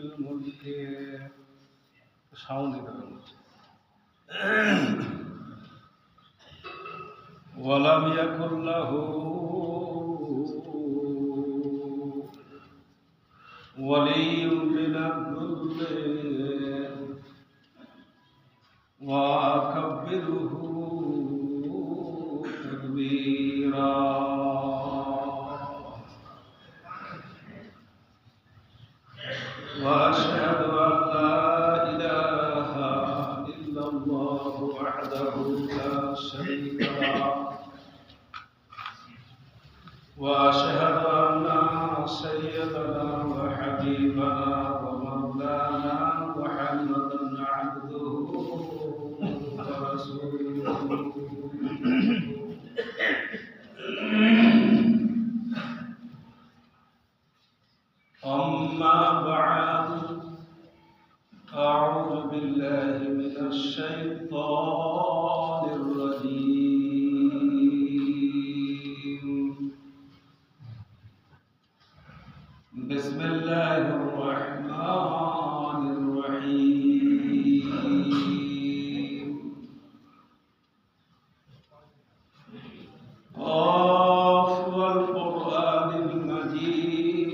الملك ولم يكن له ولي من الذل وكبره تكبيرا وأشهد أن لا إله إلا الله وحده لا شريك له وأشهد أن سيدنا وحبيبنا ومولانا محمدا عبده ورسوله أما بعد أعوذ بالله من الشيطان الرجيم بسم الله الرحمن الرحيم قاف والقرآن المجيد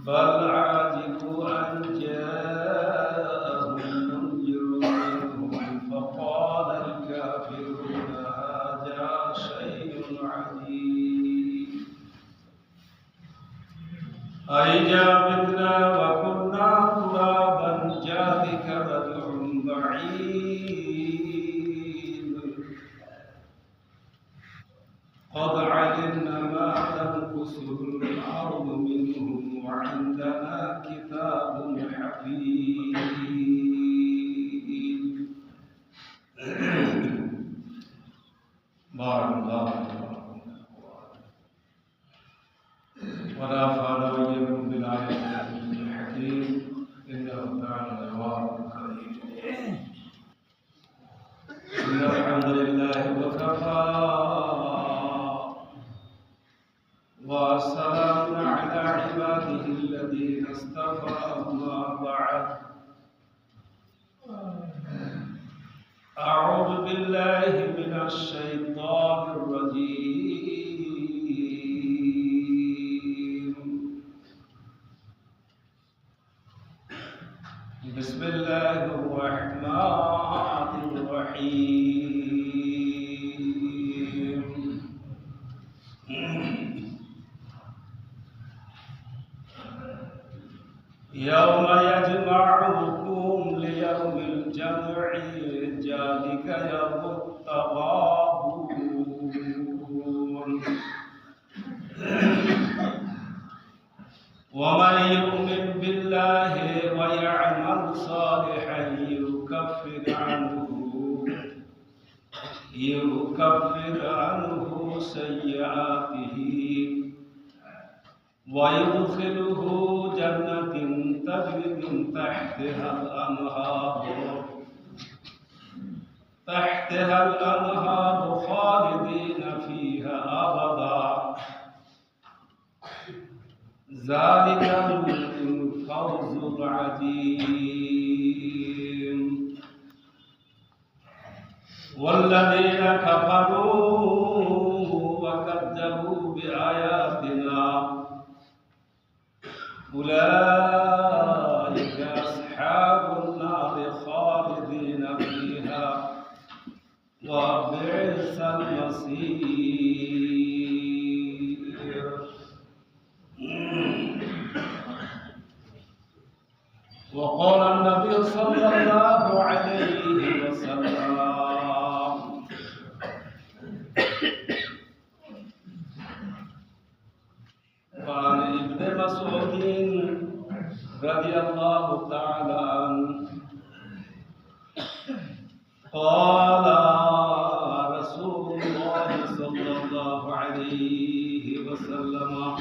بل عجبوا أن جاءهم منذر منهم فقال الكافرون هذا شيء عجيب أئذا متنا وكنا ترابا ذلك رجع بعيد قد علمنا ما تنقص الأرض منهم وعندنا كتاب حفيظ بارك الله ونفعنا وإياكم بالآيات الحكيم إنه كان جوابا كريما إن الحمد لله وكفى والسلام على عباده الذين اصطفى أما بعد أعوذ بالله من الشيطان الرجيم بسم الله الرحمن الرحيم يوم يجمعكم ليوم الجمع ذلك يوم التغابن ومن يؤمن بالله ويعمل صالحا يكفر عنه سيئاته ويدخله جنة تجري من تحتها الأنهار خالدين فيها أبدا ذلك الفوز العظيم والذين كفروا وكذبوا بآياتنا أولئك أصحاب النار خالدين فيها وبئس المصير وقال النبي صلى الله عليه وسلم وعن ابن مسعود رضي الله تعالى عنه قال رسول الله صلى الله عليه وسلم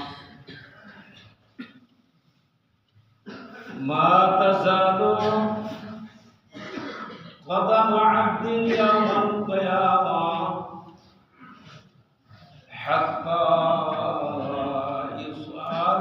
ما تزال قدم عبد يوم القيامة حتى يسأل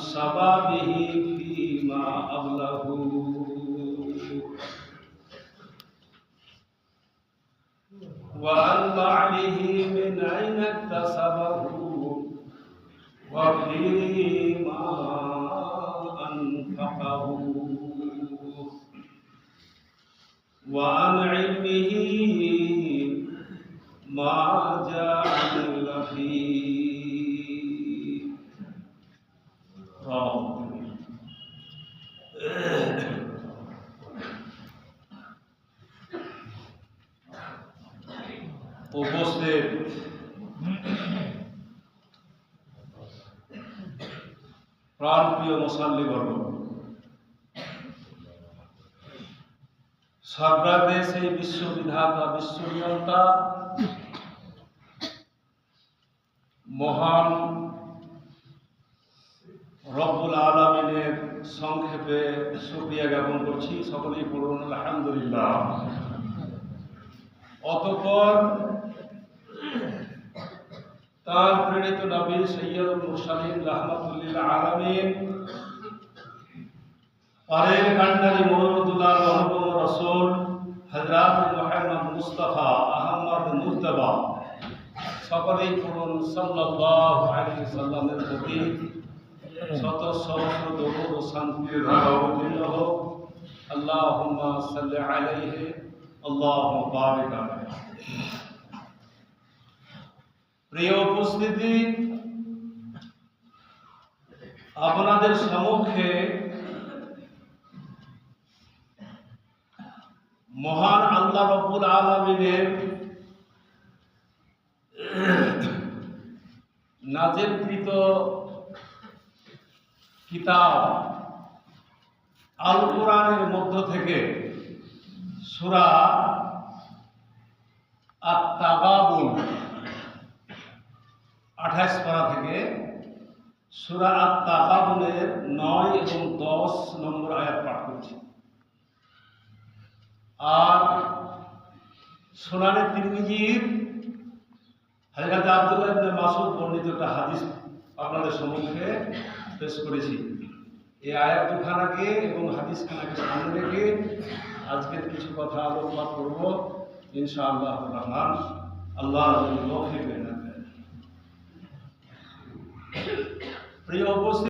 شبابه فيما أبله وعن بعده من أين اكتسبه وفيما أنفقه وعن علمه ما جعل فيه উপস্থিত প্রাণপ্রিয় মুসল্লিবর্গ, সর্বাগ্রে সেই বিশ্ববিধাতা বিশ্বনিয়ন্তা মহান রব্বুল আলামিনের সংক্ষেপে শুকরিয়া জ্ঞাপন করছি। সকলেই পড়ুন আলহামদুলিল্লাহ। অতঃপর তার প্রেরিত নবী সৈয়দুল মুরসালিন রাহমাতুল লিল আলামিন, পরের কান্ডারি মুহাম্মদুল্লাহ অনুপম রাসূল হযরত মুহাম্মদ মুস্তাফা আহমদ মুজতবা, সকলেই পড়ুন সাল্লাল্লাহু আলাইহি সাল্লামের প্রতি শত সহস্র দরুদ ও শান্তির ধারা অবতীর্ণ হোক। আল্লাহুম্মা সাল্লি আলাইহি আল্লাহুম্মা বারিক আলাইহি। প্রিয় উপস্থিতি, আপনাদের সম্মুখে মহান আল্লাহ রব্বুল আলামিনের নাজিলকৃত কিতাব আল কোরআনের মধ্য থেকে সূরা আত-তাগাবুন 28 পারা থেকে সূরা আত-তাগাবুনের 9 এবং 10 নম্বর আয়াত পাঠ করছি। আর সুনানে তিরমিজির হযরত আব্দুল্লাহ ইবনে মাসউদ বর্ণিত একটা হাদিস আপনাদের সম্মুখে পেশ করেছি। এই আয়াত দুখানাকে এবং হাদিসখানাকে সামনে রেখে আজকের কিছু কথা আলোচনা করব ইনশাআল্লাহ রহমান। আল্লাহ তৌফিক দান করেন। প্রিয় উপস্থিতি,